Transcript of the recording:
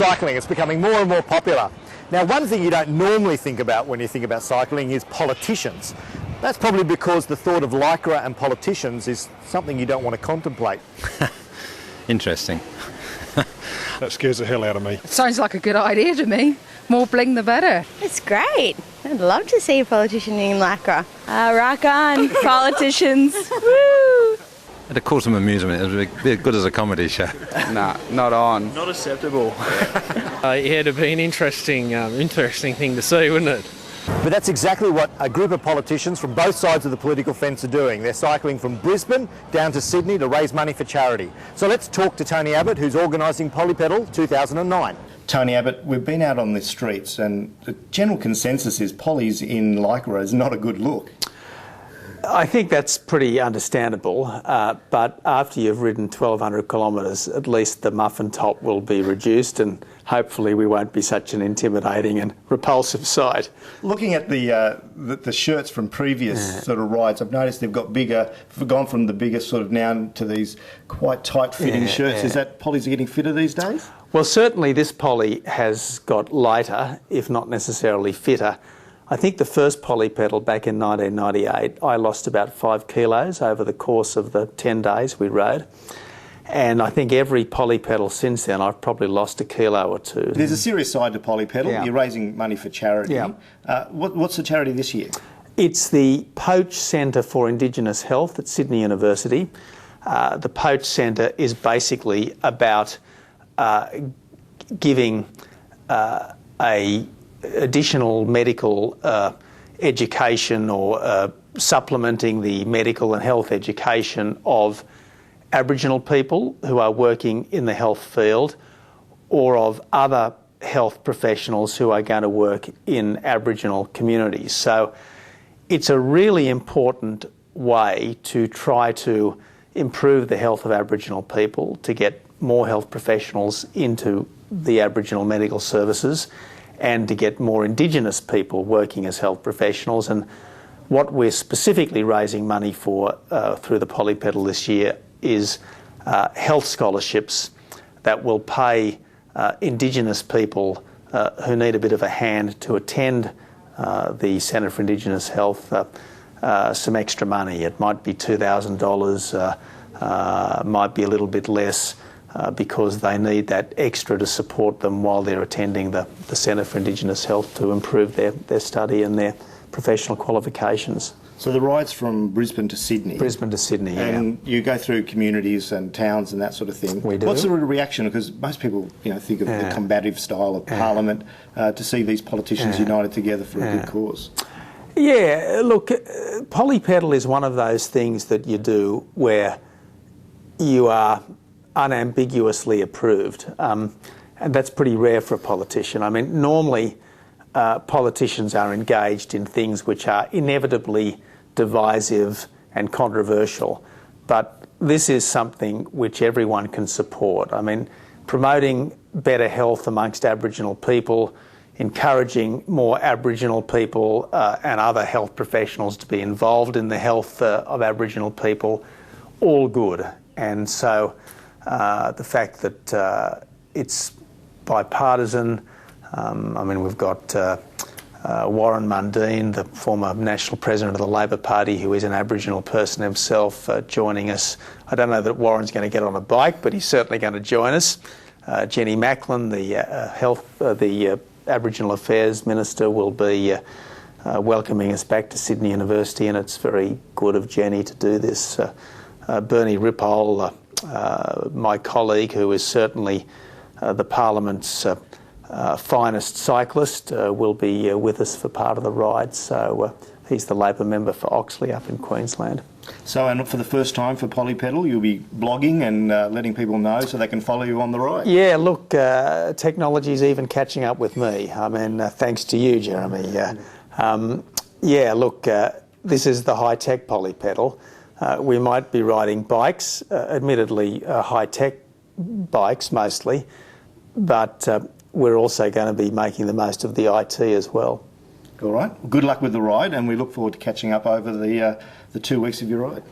cycling. It's becoming more and more popular. Now, one thing you don't normally think about when you think about cycling is politicians. That's probably because the thought of lycra and politicians is something you don't want to contemplate. Interesting. That scares the hell out of me. It sounds like a good idea to me. More bling the better. It's great. I'd love to see a politician in lycra. Rock on, politicians. Woo! It'd cause some amusement. It'd be good as a comedy show. Nah, not on. Not acceptable. It'd be an interesting thing to see, wouldn't it? But that's exactly what a group of politicians from both sides of the political fence are doing. They're cycling from Brisbane down to Sydney to raise money for charity. So let's talk to Tony Abbott, who's organising Pollie Pedal 2009. Tony Abbott, we've been out on the streets and the general consensus is Pollie's in lycra is not a good look. I think that's pretty understandable, but after you've ridden 1,200 kilometres, at least the muffin top will be reduced and hopefully we won't be such an intimidating and repulsive sight. Looking at the shirts from previous sort of rides, I've noticed they've got bigger, gone from the biggest sort of now to these quite tight-fitting shirts. Is that Pollies are getting fitter these days? Well, certainly this Pollie has got lighter, if not necessarily fitter. I think the first Pollie Pedal back in 1998, I lost about 5 kilos over the course of the 10 days we rode. And I think every Pollie Pedal since then, I've probably lost a kilo or two. There's a serious side to Pollie Pedal. Yeah. You're raising money for charity. Yeah. What's the charity this year? It's the Poach Centre for Indigenous Health at Sydney University. The Poach Centre is basically about giving a additional medical education or supplementing the medical and health education of Aboriginal people who are working in the health field or of other health professionals who are going to work in Aboriginal communities. So it's a really important way to try to improve the health of Aboriginal people, to get more health professionals into the Aboriginal medical services and to get more Indigenous people working as health professionals. And what we're specifically raising money for through the Pollie Pedal this year is health scholarships that will pay Indigenous people who need a bit of a hand to attend the Centre for Indigenous Health some extra money. It might be $2,000, might be a little bit less, because they need that extra to support them while they're attending the Centre for Indigenous Health to improve their study and their professional qualifications. So the ride's from Brisbane to Sydney? Brisbane to Sydney, and you go through communities and towns and that sort of thing. We do. What's the reaction? Because most people think of the combative style of Parliament to see these politicians united together for a good cause. Yeah, look, Pollie Pedal is one of those things that you do where you are unambiguously approved, and that's pretty rare for a politician. I mean, normally politicians are engaged in things which are inevitably divisive and controversial, but this is something which everyone can support. I mean, promoting better health amongst Aboriginal people, encouraging more Aboriginal people and other health professionals to be involved in the health of Aboriginal people, all good. And so the fact that it's bipartisan, I mean, we've got Warren Mundine, the former National President of the Labor Party, who is an Aboriginal person himself, joining us. I don't know that Warren's going to get on a bike, but he's certainly going to join us. Jenny Macklin, the Aboriginal Affairs Minister, will be welcoming us back to Sydney University, and it's very good of Jenny to do this. Bernie Ripoll, my colleague, who is certainly the Parliament's finest cyclist, will be with us for part of the ride. So he's the Labor member for Oxley up in Queensland. So, and for the first time for Pollie Pedal, you'll be blogging and letting people know so they can follow you on the ride? Yeah, look, technology's even catching up with me. I mean, thanks to you, Jeremy. Yeah, look, this is the high-tech Pollie Pedal. We might be riding bikes, admittedly high-tech bikes mostly, but we're also going to be making the most of the IT as well. All right. Good luck with the ride, and we look forward to catching up over the 2 weeks of your ride.